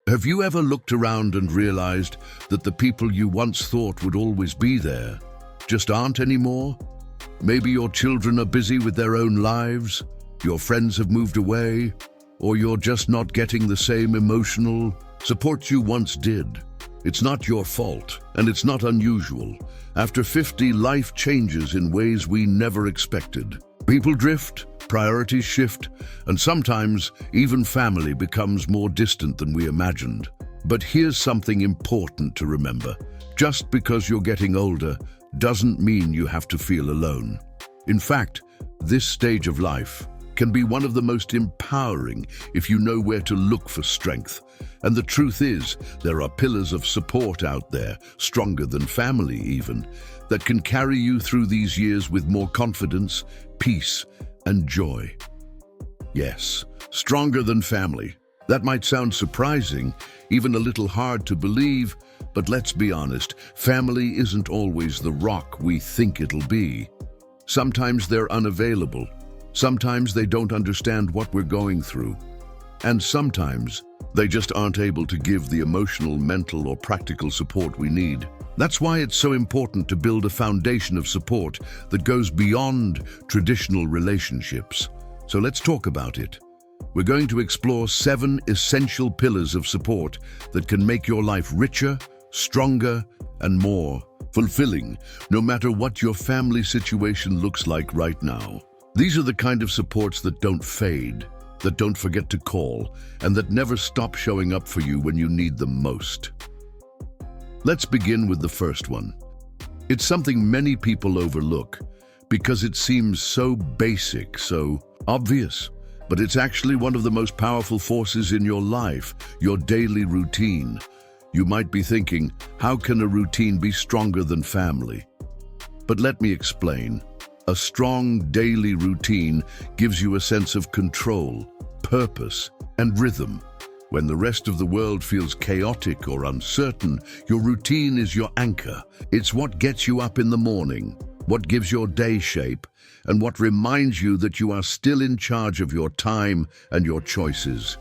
Have you ever looked around and realized that the people you once thought would always be there just aren't anymore? Maybe your children are busy with their own lives, your friends have moved away, or you're just not getting the same emotional support you once did. It's not your fault, and it's not unusual. After 50, life changes in ways we never expected. People drift, priorities shift, and sometimes even family becomes more distant than we imagined. But here's something important to remember. Just because you're getting older doesn't mean you have to feel alone. In fact, this stage of life can be one of the most empowering if you know where to look for strength. And the truth is, there are pillars of support out there, stronger than family even, that can carry you through these years with more confidence, peace, and joy. Yes, stronger than family. That might sound surprising, even a little hard to believe, but let's be honest, family isn't always the rock we think it'll be. Sometimes they're unavailable. Sometimes they don't understand what we're going through. And sometimes they just aren't able to give the emotional, mental, or practical support we need. That's why it's so important to build a foundation of support that goes beyond traditional relationships. So let's talk about it. We're going to explore 7 essential pillars of support that can make your life richer, stronger, and more fulfilling, no matter what your family situation looks like right now. These are the kind of supports that don't fade, that don't forget to call, and that never stop showing up for you when you need them most. Let's begin with the first one. It's something many people overlook because it seems so basic, so obvious, but it's actually one of the most powerful forces in your life, your daily routine. You might be thinking, how can a routine be stronger than family? But let me explain. A strong daily routine gives you a sense of control, purpose, and rhythm. When the rest of the world feels chaotic or uncertain, your routine is your anchor. It's what gets you up in the morning, what gives your day shape, and what reminds you that you are still in charge of your time and your choices.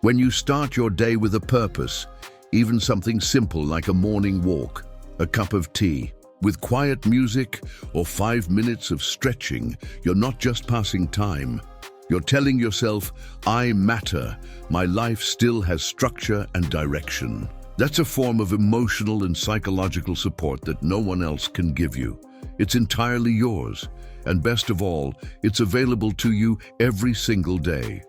When you start your day with a purpose, even something simple like a morning walk, a cup of tea, with quiet music or 5 minutes of stretching, you're not just passing time. You're telling yourself, I matter. My life still has structure and direction. That's a form of emotional and psychological support that no one else can give you. It's entirely yours. And best of all, it's available to you every single day.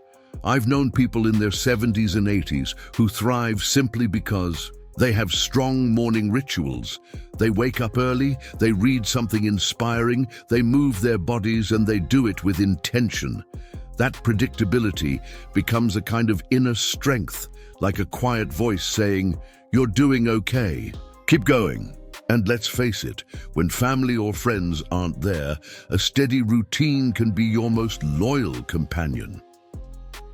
I've known people in their 70s and 80s who thrive simply because they have strong morning rituals. They wake up early, they read something inspiring, they move their bodies, and they do it with intention. That predictability becomes a kind of inner strength, like a quiet voice saying, "You're doing okay. Keep going." And let's face it, when family or friends aren't there, a steady routine can be your most loyal companion.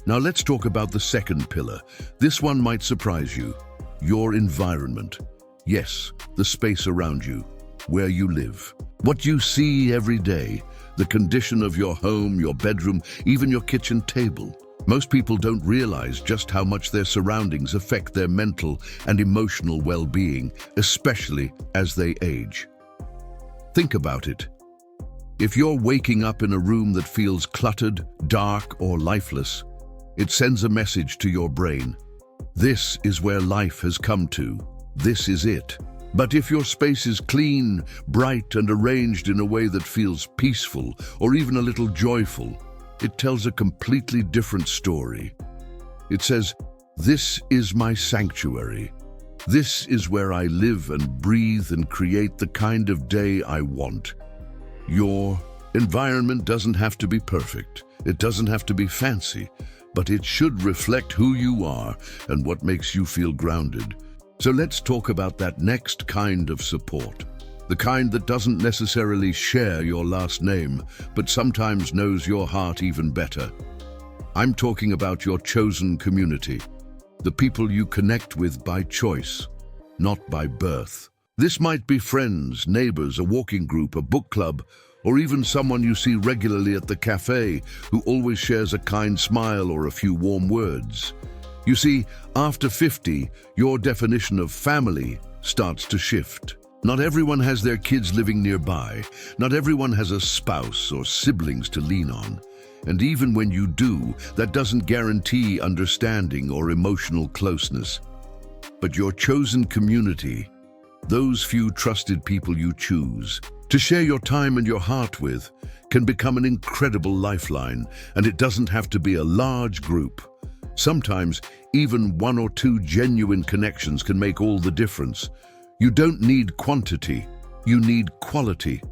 Now let's talk about the second pillar. This one might surprise you. Your environment. Yes, the space around you, where you live. What you see every day, the condition of your home, your bedroom, even your kitchen table. Most people don't realize just how much their surroundings affect their mental and emotional well-being, especially as they age. Think about it. If you're waking up in a room that feels cluttered, dark, or lifeless, it sends a message to your brain. This is where life has come to. This is it. But if your space is clean, bright, and arranged in a way that feels peaceful or even a little joyful, it tells a completely different story. It says, "This is my sanctuary. This is where I live and breathe and create the kind of day I want." Your environment doesn't have to be perfect. It doesn't have to be fancy, but it should reflect who you are and what makes you feel grounded. So let's talk about that next kind of support. The kind that doesn't necessarily share your last name, but sometimes knows your heart even better. I'm talking about your chosen community, the people you connect with by choice, not by birth. This might be friends, neighbors, a walking group, a book club, or even someone you see regularly at the cafe who always shares a kind smile or a few warm words. You see, after 50, your definition of family starts to shift. Not everyone has their kids living nearby. Not everyone has a spouse or siblings to lean on. And even when you do, that doesn't guarantee understanding or emotional closeness. But your chosen community, those few trusted people you choose to share your time and your heart with, can become an incredible lifeline, and it doesn't have to be a large group. Sometimes, even one or two genuine connections can make all the difference. You don't need quantity, you need quality.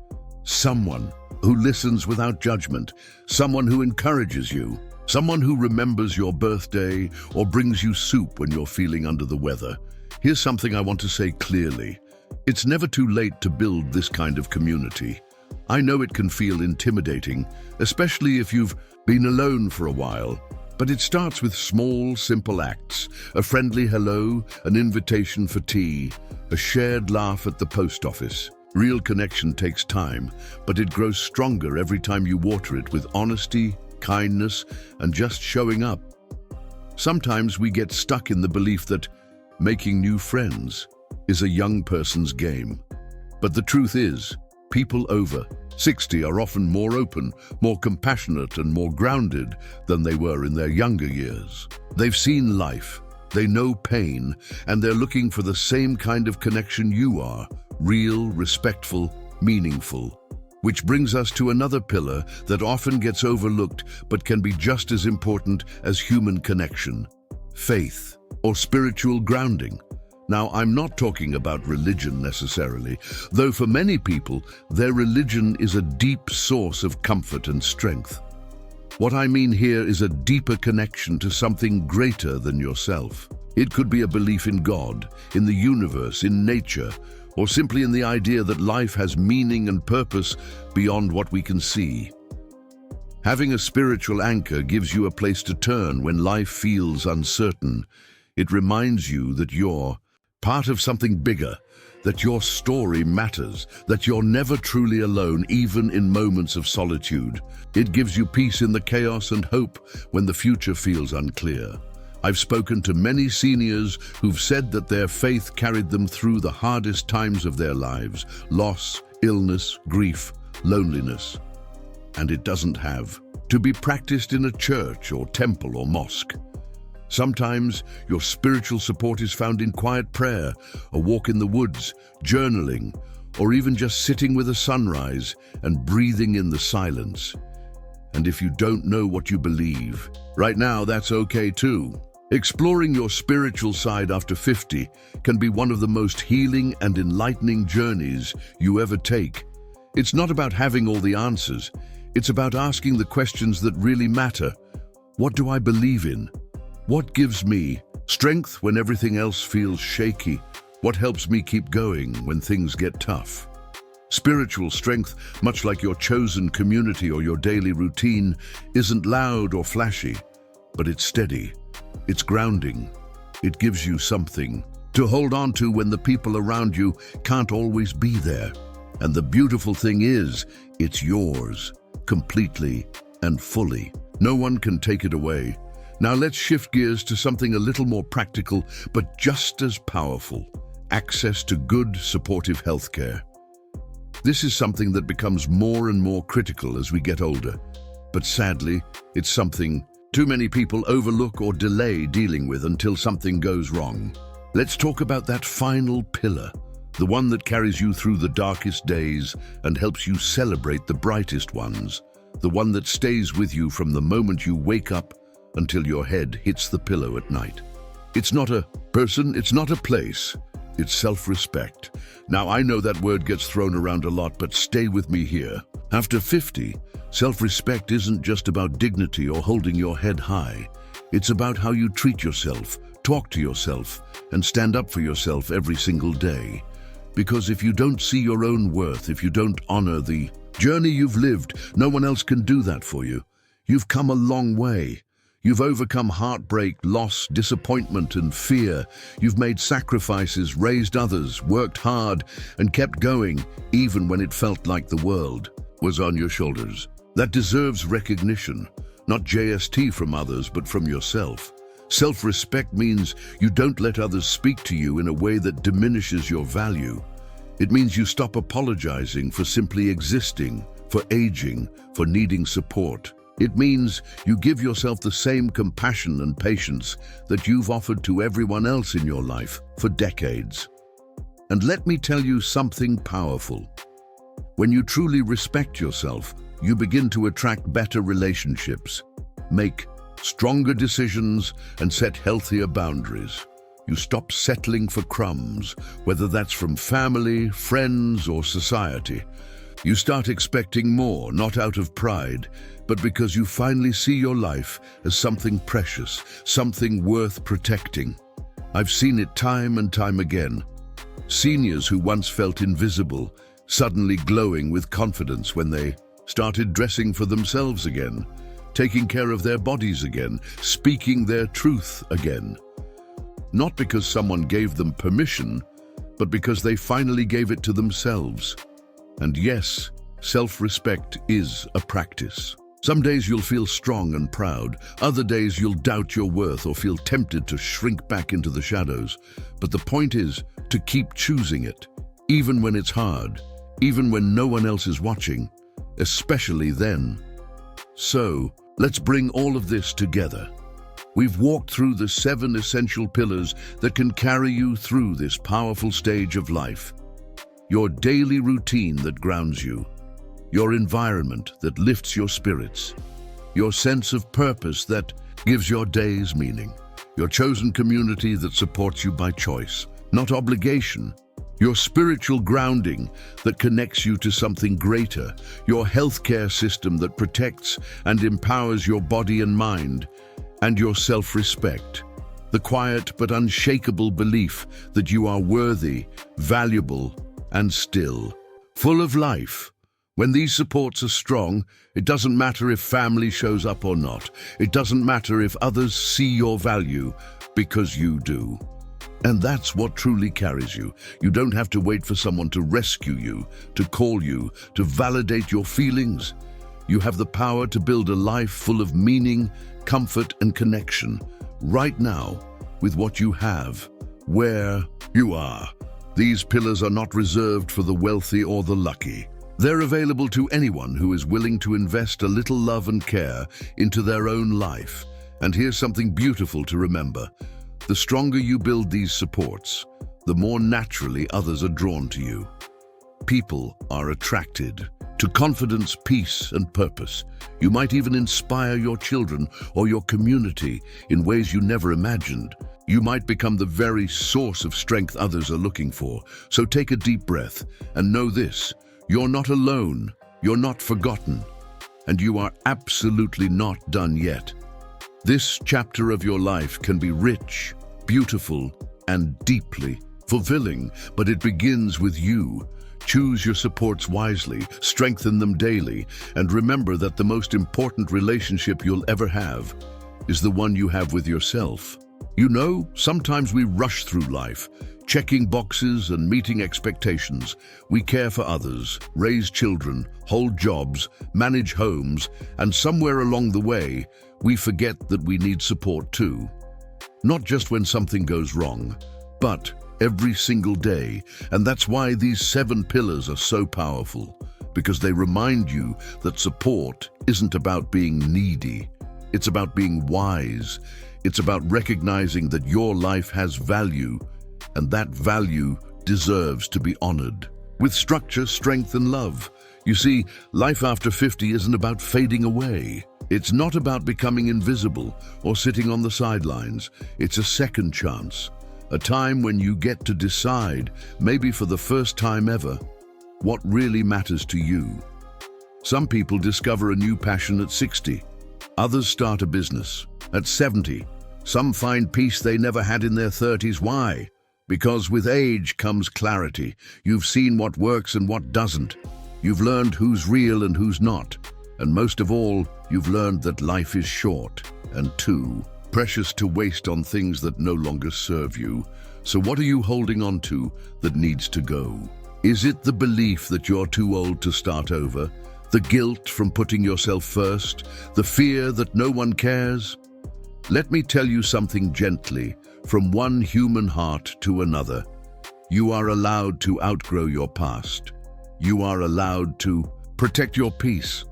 Someone who listens without judgment, someone who encourages you, someone who remembers your birthday or brings you soup when you're feeling under the weather. Here's something I want to say clearly. It's never too late to build this kind of community. I know it can feel intimidating, especially if you've been alone for a while. But it starts with small, simple acts. A friendly hello, an invitation for tea, a shared laugh at the post office. Real connection takes time, but it grows stronger every time you water it with honesty, kindness, and just showing up. Sometimes we get stuck in the belief that making new friends is a young person's game. But the truth is, people over 60 are often more open, more compassionate, and more grounded than they were in their younger years. They've seen life, they know pain, and they're looking for the same kind of connection you are: real, respectful, meaningful. Which brings us to another pillar that often gets overlooked but can be just as important as human connection: faith, or spiritual grounding. Now, I'm not talking about religion necessarily, though for many people, their religion is a deep source of comfort and strength. What I mean here is a deeper connection to something greater than yourself. It could be a belief in God, in the universe, in nature, or simply in the idea that life has meaning and purpose beyond what we can see. Having a spiritual anchor gives you a place to turn when life feels uncertain. It reminds you that you're part of something bigger, that your story matters, that you're never truly alone, even in moments of solitude. It gives you peace in the chaos and hope when the future feels unclear. I've spoken to many seniors who've said that their faith carried them through the hardest times of their lives: loss, illness, grief, loneliness. And it doesn't have to be practiced in a church or temple or mosque. Sometimes your spiritual support is found in quiet prayer, a walk in the woods, journaling, or even just sitting with a sunrise and breathing in the silence. And if you don't know what you believe right now, that's okay too. Exploring your spiritual side after 50 can be one of the most healing and enlightening journeys you ever take. It's not about having all the answers. It's about asking the questions that really matter. What do I believe in? What gives me strength when everything else feels shaky? What helps me keep going when things get tough? Spiritual strength, much like your chosen community or your daily routine, isn't loud or flashy, but it's steady. It's grounding. It gives you something to hold on to when the people around you can't always be there. And the beautiful thing is, it's yours, completely and fully. No one can take it away. Now let's shift gears to something a little more practical, but just as powerful: access to good, supportive healthcare. This is something that becomes more and more critical as we get older, but sadly, it's something too many people overlook or delay dealing with until something goes wrong. Let's talk about that final pillar, the one that carries you through the darkest days and helps you celebrate the brightest ones, the one that stays with you from the moment you wake up until your head hits the pillow at night. It's not a person, it's not a place, it's self-respect. Now, I know that word gets thrown around a lot, but stay with me here. After 50, self-respect isn't just about dignity or holding your head high. It's about how you treat yourself, talk to yourself, and stand up for yourself every single day. Because if you don't see your own worth, if you don't honor the journey you've lived, no one else can do that for you. You've come a long way. You've overcome heartbreak, loss, disappointment, and fear. You've made sacrifices, raised others, worked hard, and kept going, even when it felt like the world was on your shoulders. That deserves recognition, not JST from others, but from yourself. Self-respect means you don't let others speak to you in a way that diminishes your value. It means you stop apologizing for simply existing, for aging, for needing support. It means you give yourself the same compassion and patience that you've offered to everyone else in your life for decades. And let me tell you something powerful. When you truly respect yourself, you begin to attract better relationships, make stronger decisions, and set healthier boundaries. You stop settling for crumbs, whether that's from family, friends, or society. You start expecting more, not out of pride, but because you finally see your life as something precious, something worth protecting. I've seen it time and time again. Seniors who once felt invisible, suddenly glowing with confidence when they started dressing for themselves again, taking care of their bodies again, speaking their truth again. Not because someone gave them permission, but because they finally gave it to themselves. And yes, self-respect is a practice. Some days you'll feel strong and proud. Other days you'll doubt your worth or feel tempted to shrink back into the shadows. But the point is to keep choosing it, even when it's hard, even when no one else is watching, especially then. So, let's bring all of this together. We've walked through the 7 essential pillars that can carry you through this powerful stage of life. Your daily routine that grounds you, your environment that lifts your spirits, your sense of purpose that gives your days meaning, your chosen community that supports you by choice, not obligation, your spiritual grounding that connects you to something greater, your healthcare system that protects and empowers your body and mind, and your self-respect, the quiet but unshakable belief that you are worthy, valuable, and still full of life. When these supports are strong, it doesn't matter if family shows up or not. It doesn't matter if others see your value, because you do. And that's what truly carries you. You don't have to wait for someone to rescue you, to call you, to validate your feelings. You have the power to build a life full of meaning, comfort, and connection, right now, with what you have, where you are. These pillars are not reserved for the wealthy or the lucky. They're available to anyone who is willing to invest a little love and care into their own life. And here's something beautiful to remember. The stronger you build these supports, the more naturally others are drawn to you. People are attracted to confidence, peace, and purpose. You might even inspire your children or your community in ways you never imagined. You might become the very source of strength others are looking for. So take a deep breath and know this: you're not alone, you're not forgotten, and you are absolutely not done yet. This chapter of your life can be rich, beautiful, and deeply fulfilling, but it begins with you. Choose your supports wisely, strengthen them daily, and remember that the most important relationship you'll ever have is the one you have with yourself. You know, sometimes we rush through life, checking boxes and meeting expectations. We care for others, raise children, hold jobs, manage homes, and somewhere along the way, we forget that we need support too. Not just when something goes wrong, but every single day. And that's why these 7 pillars are so powerful, because they remind you that support isn't about being needy. It's about being wise. It's about recognizing that your life has value, and that value deserves to be honored. With structure, strength, and love. You see, life after 50 isn't about fading away. It's not about becoming invisible or sitting on the sidelines. It's a second chance, a time when you get to decide, maybe for the first time ever, what really matters to you. Some people discover a new passion at 60. Others start a business at 70. Some find peace they never had in their 30s. Why? Because with age comes clarity. You've seen what works and what doesn't. You've learned who's real and who's not. And most of all, you've learned that life is short and too precious to waste on things that no longer serve you. So what are you holding on to that needs to go? Is it the belief that you're too old to start over? The guilt from putting yourself first? The fear that no one cares? Let me tell you something gently, from one human heart to another. You are allowed to outgrow your past. You are allowed to protect your peace.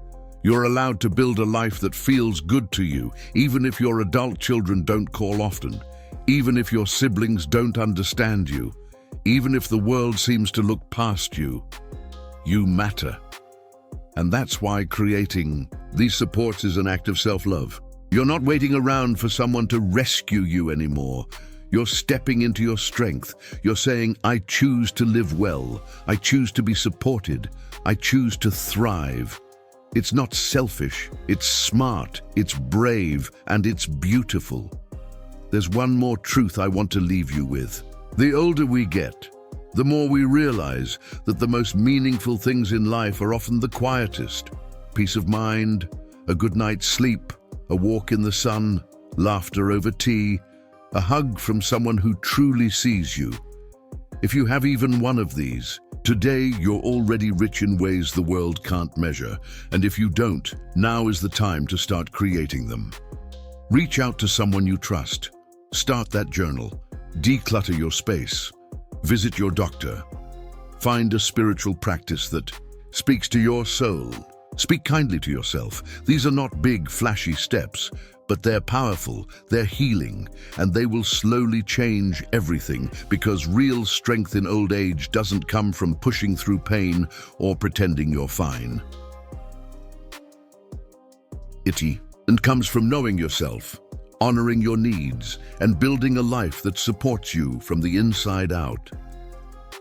You're allowed to build a life that feels good to you, even if your adult children don't call often, even if your siblings don't understand you, even if the world seems to look past you. You matter. And that's why creating these supports is an act of self-love. You're not waiting around for someone to rescue you anymore. You're stepping into your strength. You're saying, I choose to live well. I choose to be supported. I choose to thrive. It's not selfish, it's smart, it's brave, and it's beautiful. There's one more truth I want to leave you with. The older we get, the more we realize that the most meaningful things in life are often the quietest. Peace of mind, a good night's sleep, a walk in the sun, laughter over tea, a hug from someone who truly sees you. If you have even one of these, today you're already rich in ways the world can't measure, and if you don't, now is the time to start creating them. Reach out to someone you trust. Start that journal. Declutter your space. Visit your doctor. Find a spiritual practice that speaks to your soul. Speak kindly to yourself. These are not big, flashy steps, but they're powerful, they're healing, and they will slowly change everything, because real strength in old age doesn't come from pushing through pain or pretending you're fine. It comes from knowing yourself, honoring your needs, and building a life that supports you from the inside out.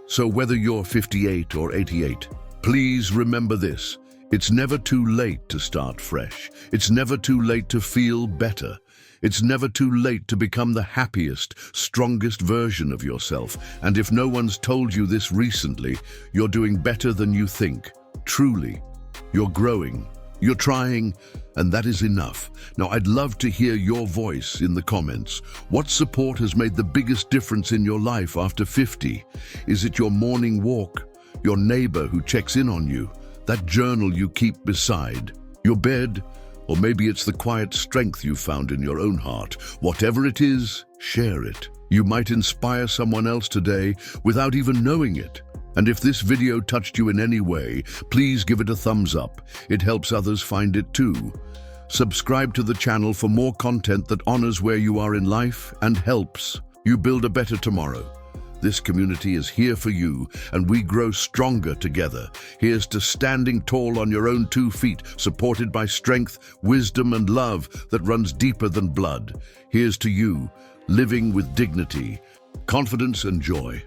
So whether you're 58 or 88, please remember this. It's never too late to start fresh. It's never too late to feel better. It's never too late to become the happiest, strongest version of yourself. And if no one's told you this recently, you're doing better than you think. Truly, you're growing, you're trying, and that is enough. Now, I'd love to hear your voice in the comments. What support has made the biggest difference in your life after 50? Is it your morning walk, your neighbor who checks in on you, that journal you keep beside your bed, or maybe it's the quiet strength you found in your own heart? Whatever it is, share it. You might inspire someone else today without even knowing it. And if this video touched you in any way, please give it a thumbs up. It helps others find it too. Subscribe to the channel for more content that honors where you are in life and helps you build a better tomorrow. This community is here for you, and we grow stronger together. Here's to standing tall on your own 2 feet, supported by strength, wisdom, and love that runs deeper than blood. Here's to you, living with dignity, confidence, and joy.